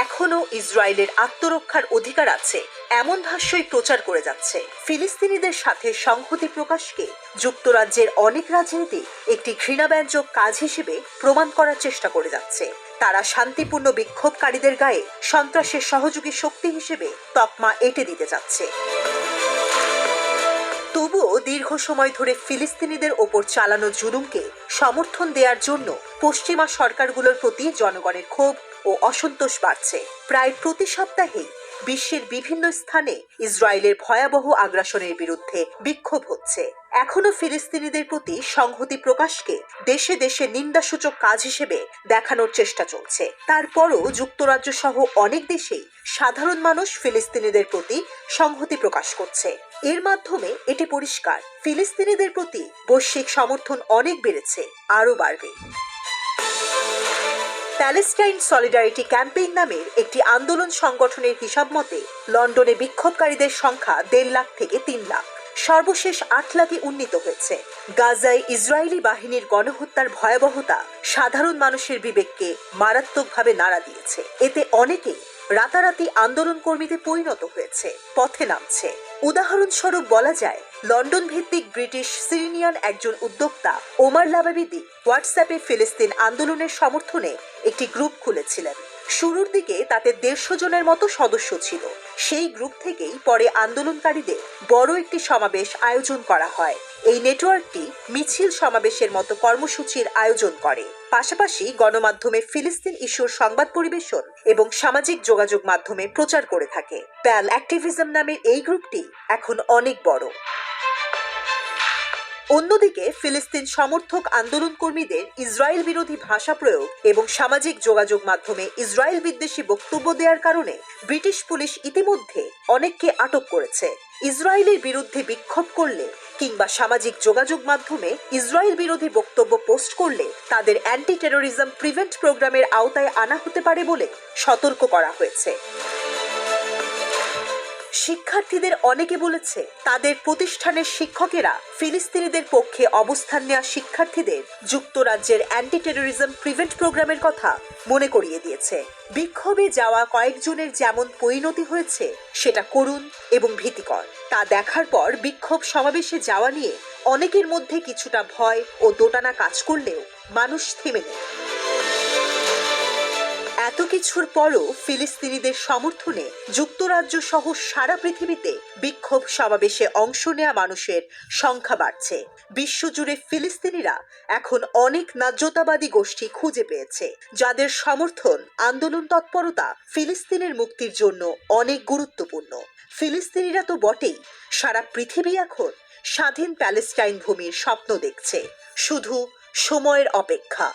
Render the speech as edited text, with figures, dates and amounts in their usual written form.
এখনো ইসরায়েলের আত্মরক্ষার অধিকার আছে এমন ভাষ্যই প্রচার করে যাচ্ছে। ফিলিস্তিনিদের সাথে সংহতি প্রকাশকে যুক্তরাজ্যের অনেক রাজনীতি একটি ঘৃণাব্যঞ্জক কাজ হিসেবে প্রমাণ করার চেষ্টা করে যাচ্ছে। তারা শান্তিপূর্ণ বিক্ষোভকারীদের গায়ে সন্ত্রাসের সহযোগী শক্তি হিসেবে তকমা এঁটে দিতে যাচ্ছে। তবুও দীর্ঘ সময় ধরে ফিলিস্তিনিদের ওপর চালানো জুলুমকে সমর্থন দেওয়ার জন্য পশ্চিমা সরকারগুলোর প্রতি জনগণের ক্ষোভ ও অসন্তোষ বাড়ছে। প্রায় প্রতি সপ্তাহেই বিশ্বের বিভিন্ন স্থানে ইসরায়েলের ভয়াবহ আগ্রাসনের বিরুদ্ধে বিক্ষোভ হচ্ছে। এখনো ফিলিস্তিনিদের প্রতি সংহতি প্রকাশকে দেশে দেশে নিন্দাসূচক কাজ হিসেবে দেখানোর চেষ্টা চলছে। তারপরও যুক্তরাজ্য সহ অনেক দেশেই সাধারণ মানুষ ফিলিস্তিনিদের প্রতি সংহতি প্রকাশ করছে। এর মাধ্যমে এটি পরিষ্কার, ফিলিস্তিনিদের প্রতি বৈশ্বিক সমর্থন অনেক বেড়েছে, আরও বাড়বে। প্যালেস্টাইন সলিডারিটি ক্যাম্পেইন নামের একটি আন্দোলন সংগঠনের হিসাব মতে লন্ডনে বিক্ষোভকারীদের সংখ্যা 1.5 লাখ থেকে 3 লাখ, সর্বশেষ 8 লাখে উন্নীত হয়েছে। গাজায় ইসরায়েলি বাহিনীর গণহত্যার ভয়াবহতা সাধারণ মানুষের বিবেককে মারাত্মকভাবে নাড়া দিয়েছে। এতে অনেকেই রাতারাতি আন্দোলন কর্মীতে পরিণত হয়েছে, পথে নামছে। উদাহরণস্বরূপ বলা যায়, লন্ডন ভিত্তিক ব্রিটিশ সিরিনিয়ান একজন উদ্যোক্তা ওমর লাবাবিদি হোয়াটসঅ্যাপে ফিলিস্তিন আন্দোলনের সমর্থনে একটি গ্রুপ খুলেছিলেন। শুরুর দিকে তাতে 150 জনের মতো সদস্য ছিল। সেই গ্রুপ থেকেই পরে আন্দোলনকারীদের বড় একটি সমাবেশ আয়োজন করা হয়। এই নেটওয়ার্কটি মিছিল সমাবেশের মতো কর্মসূচির আয়োজন করে, পাশাপাশি গণমাধ্যমে ফিলিস্তিন ইস্যুর সংবাদ পরিবেশন এবং সামাজিক যোগাযোগ মাধ্যমে প্রচার করে থাকে। প্যাল অ্যাক্টিভিজম নামের এই গ্রুপটি এখন অনেক বড়। অন্যদিকে ফিলিস্তিন সমর্থক আন্দোলন কর্মীদের ইসরায়েল বিরোধী ভাষা প্রয়োগ এবং সামাজিক যোগাযোগ মাধ্যমে ইসরায়েল বিদ্বেষী বক্তব্য দেওয়ার কারণে ব্রিটিশ পুলিশ ইতিমধ্যে অনেককে আটক করেছে। ইসরায়েলের বিরুদ্ধে বিক্ষোভ করলে কিংবা সামাজিক যোগাযোগ মাধ্যমে ইসরায়েল বিরোধী বক্তব্য পোস্ট করলে তাদের অ্যান্টি টেরোরিজম প্রিভেন্ট প্রোগ্রামের আওতায় আনা হতে পারে বলে সতর্ক করা হয়েছে। শিক্ষার্থীদের অনেকে বলেছে, তাদের প্রতিষ্ঠানের শিক্ষকেরা ফিলিস্তিনিদের পক্ষে অবস্থান নেওয়া শিক্ষার্থীদের যুক্তরাজ্যের অ্যান্টি টেরোরিজম প্রিভেন্ট প্রোগ্রামের কথা মনে করিয়ে দিয়েছে। বিক্ষোভে যাওয়া কয়েকজনের যেমন পরিণতি হয়েছে সেটা করুণ এবং ভীতিকর। তা দেখার পর বিক্ষোভ সমাবেশে যাওয়া নিয়ে অনেকের মধ্যে কিছুটা ভয় ও দোটানা কাজ করলেও মানুষ থেমে নেই। এত কিছুর পরও ফিলিস্তিনিদের সমর্থনে যুক্তরাজ্য সহ সারা পৃথিবীতে বিক্ষোভ সমাবেশে অংশ নেওয়া মানুষের সংখ্যা বাড়ছে। বিশ্বজুড়ে ফিলিস্তিনিরা এখন অনেক ন্যায্যতাবাদী গোষ্ঠী খুঁজে পেয়েছে, যাদের সমর্থন আন্দোলন তৎপরতা ফিলিস্তিনের মুক্তির জন্য অনেক গুরুত্বপূর্ণ। ফিলিস্তিনিরা তো বটেই, সারা পৃথিবী এখন স্বাধীন প্যালেস্টাইন ভূমির স্বপ্ন দেখছে, শুধু সময়ের অপেক্ষা।